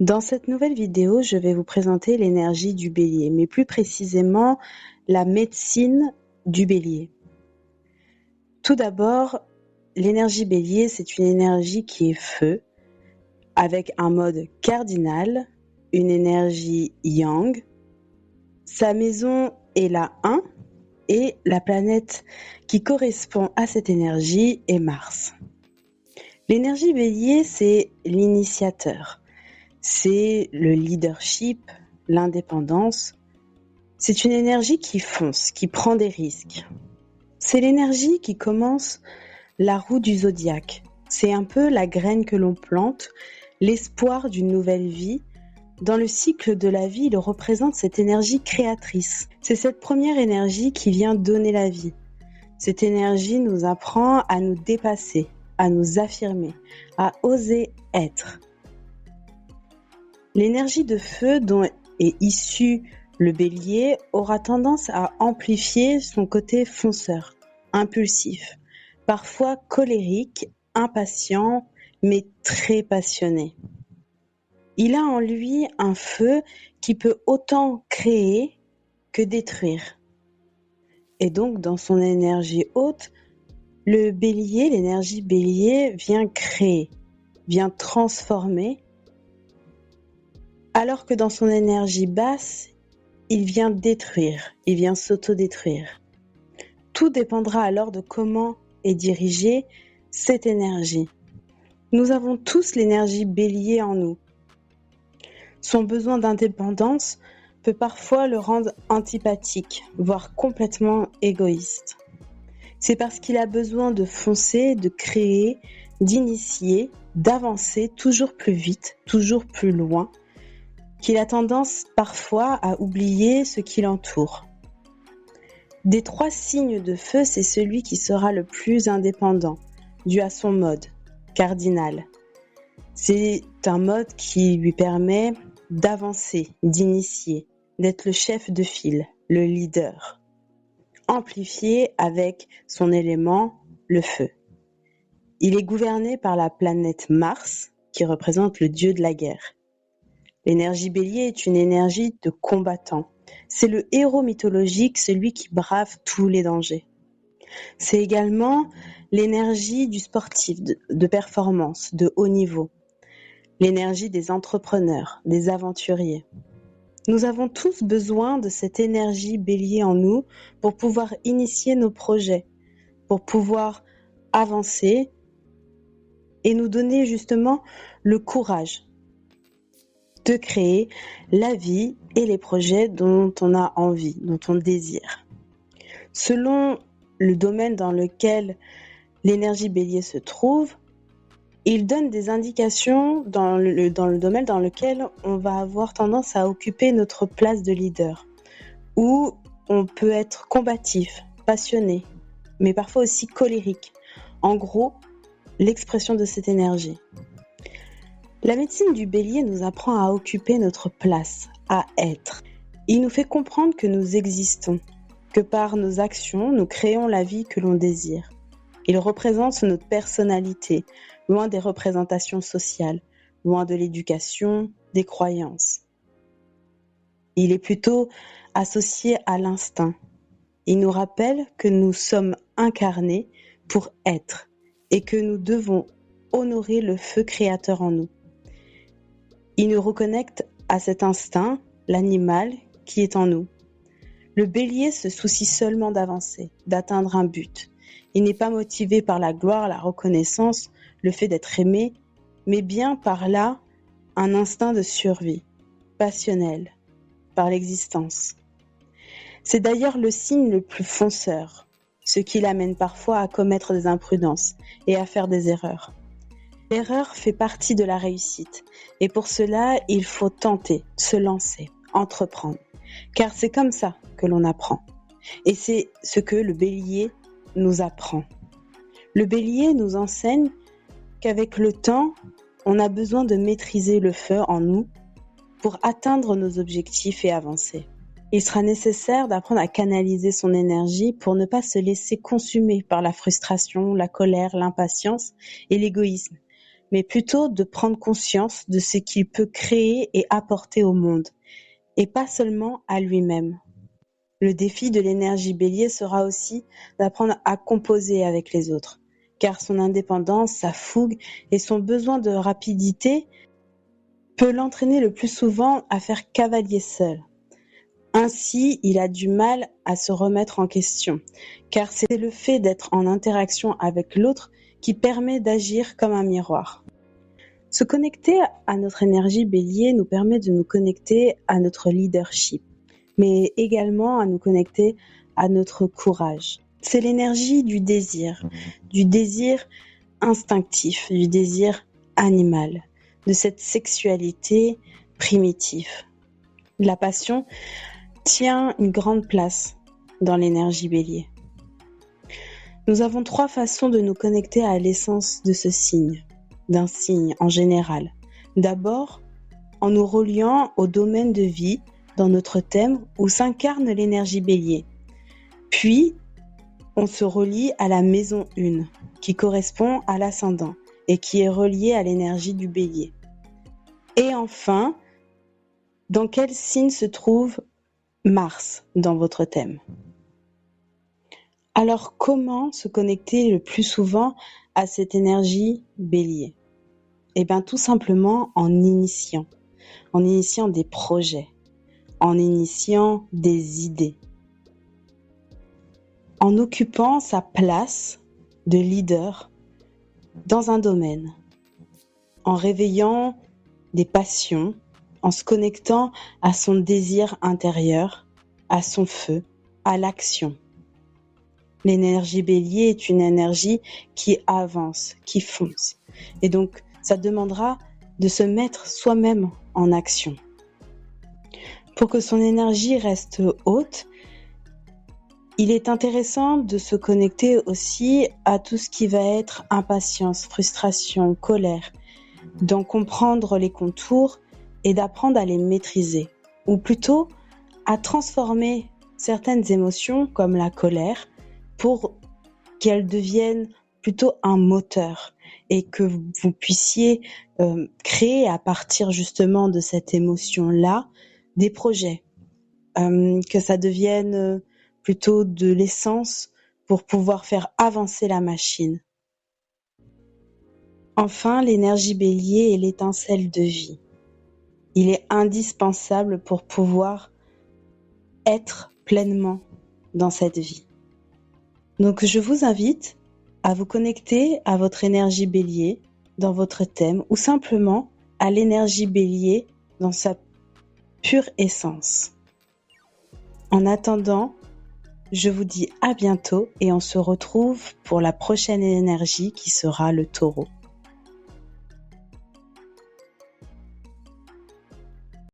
Dans cette nouvelle vidéo, je vais vous présenter l'énergie du bélier, mais plus précisément la médecine du bélier. Tout d'abord, l'énergie bélier, c'est une énergie qui est feu, avec un mode cardinal, une énergie yang. Sa maison est la 1 et la planète qui correspond à cette énergie est Mars. L'énergie bélier, c'est l'initiateur. C'est le leadership, l'indépendance. C'est une énergie qui fonce, qui prend des risques. C'est l'énergie qui commence la roue du zodiaque. C'est un peu la graine que l'on plante, l'espoir d'une nouvelle vie. Dans le cycle de la vie, il représente cette énergie créatrice. C'est cette première énergie qui vient donner la vie. Cette énergie nous apprend à nous dépasser, à nous affirmer, à oser être. L'énergie de feu dont est issu le bélier aura tendance à amplifier son côté fonceur, impulsif, parfois colérique, impatient, mais très passionné. Il a en lui un feu qui peut autant créer que détruire. Et donc, dans son énergie haute, le bélier, l'énergie bélier vient créer, vient transformer, alors que dans son énergie basse, il vient détruire, il vient s'autodétruire. Tout dépendra alors de comment est dirigée cette énergie. Nous avons tous l'énergie bélier en nous. Son besoin d'indépendance peut parfois le rendre antipathique, voire complètement égoïste. C'est parce qu'il a besoin de foncer, de créer, d'initier, d'avancer toujours plus vite, toujours plus loin, qu'il a tendance parfois à oublier ce qui l'entoure. Des 3 signes de feu, c'est celui qui sera le plus indépendant, dû à son mode cardinal. C'est un mode qui lui permet d'avancer, d'initier, d'être le chef de file, le leader, amplifié avec son élément, le feu. Il est gouverné par la planète Mars, qui représente le dieu de la guerre. L'énergie bélier est une énergie de combattant. C'est le héros mythologique, celui qui brave tous les dangers. C'est également l'énergie du sportif, de performance, de haut niveau. L'énergie des entrepreneurs, des aventuriers. Nous avons tous besoin de cette énergie bélier en nous pour pouvoir initier nos projets, pour pouvoir avancer et nous donner justement le courage de créer la vie et les projets dont on a envie, dont on désire. Selon le domaine dans lequel l'énergie bélier se trouve, il donne des indications dans le domaine dans lequel on va avoir tendance à occuper notre place de leader, où on peut être combatif, passionné, mais parfois aussi colérique. En gros, l'expression de cette énergie. La médecine du bélier nous apprend à occuper notre place, à être. Il nous fait comprendre que nous existons, que par nos actions, nous créons la vie que l'on désire. Il représente notre personnalité, loin des représentations sociales, loin de l'éducation, des croyances. Il est plutôt associé à l'instinct. Il nous rappelle que nous sommes incarnés pour être et que nous devons honorer le feu créateur en nous. Il nous reconnecte à cet instinct, l'animal qui est en nous. Le bélier se soucie seulement d'avancer, d'atteindre un but. Il n'est pas motivé par la gloire, la reconnaissance, le fait d'être aimé, mais bien par là un instinct de survie, passionnel, par l'existence. C'est d'ailleurs le signe le plus fonceur, ce qui l'amène parfois à commettre des imprudences et à faire des erreurs. L'erreur fait partie de la réussite et pour cela, il faut tenter, se lancer, entreprendre. Car c'est comme ça que l'on apprend. Et c'est ce que le bélier nous apprend. Le bélier nous enseigne qu'avec le temps, on a besoin de maîtriser le feu en nous pour atteindre nos objectifs et avancer. Il sera nécessaire d'apprendre à canaliser son énergie pour ne pas se laisser consumer par la frustration, la colère, l'impatience et l'égoïsme. mais plutôt de prendre conscience de ce qu'il peut créer et apporter au monde, et pas seulement à lui-même. Le défi de l'énergie bélier sera aussi d'apprendre à composer avec les autres, car son indépendance, sa fougue et son besoin de rapidité peut l'entraîner le plus souvent à faire cavalier seul. Ainsi, il a du mal à se remettre en question, car c'est le fait d'être en interaction avec l'autre qui permet d'agir comme un miroir. Se connecter à notre énergie bélier nous permet de nous connecter à notre leadership, mais également à nous connecter à notre courage. C'est l'énergie du désir instinctif, du désir animal, de cette sexualité primitive. La passion tient une grande place dans l'énergie bélier. Nous avons 3 façons de nous connecter à l'essence de ce signe, d'un signe en général. D'abord, en nous reliant au domaine de vie dans notre thème où s'incarne l'énergie bélier. Puis, on se relie à la maison 1, qui correspond à l'ascendant et qui est reliée à l'énergie du bélier. Et enfin, dans quel signe se trouve Mars dans votre thème? Alors, comment se connecter le plus souvent à cette énergie bélier? Eh bien, tout simplement en initiant des projets, en initiant des idées, en occupant sa place de leader dans un domaine, en réveillant des passions, en se connectant à son désir intérieur, à son feu, à l'action. L'énergie bélier est une énergie qui avance, qui fonce. Et donc, ça demandera de se mettre soi-même en action. Pour que son énergie reste haute, il est intéressant de se connecter aussi à tout ce qui va être impatience, frustration, colère, d'en comprendre les contours et d'apprendre à les maîtriser, ou plutôt à transformer certaines émotions comme la colère pour qu'elles deviennent plutôt un moteur et que vous puissiez créer à partir justement de cette émotion-là des projets, que ça devienne plutôt de l'essence pour pouvoir faire avancer la machine. Enfin, l'énergie bélier est l'étincelle de vie. Il est indispensable pour pouvoir être pleinement dans cette vie. Donc je vous invite à vous connecter à votre énergie bélier dans votre thème ou simplement à l'énergie bélier dans sa pure essence. En attendant, je vous dis à bientôt et on se retrouve pour la prochaine énergie qui sera le taureau.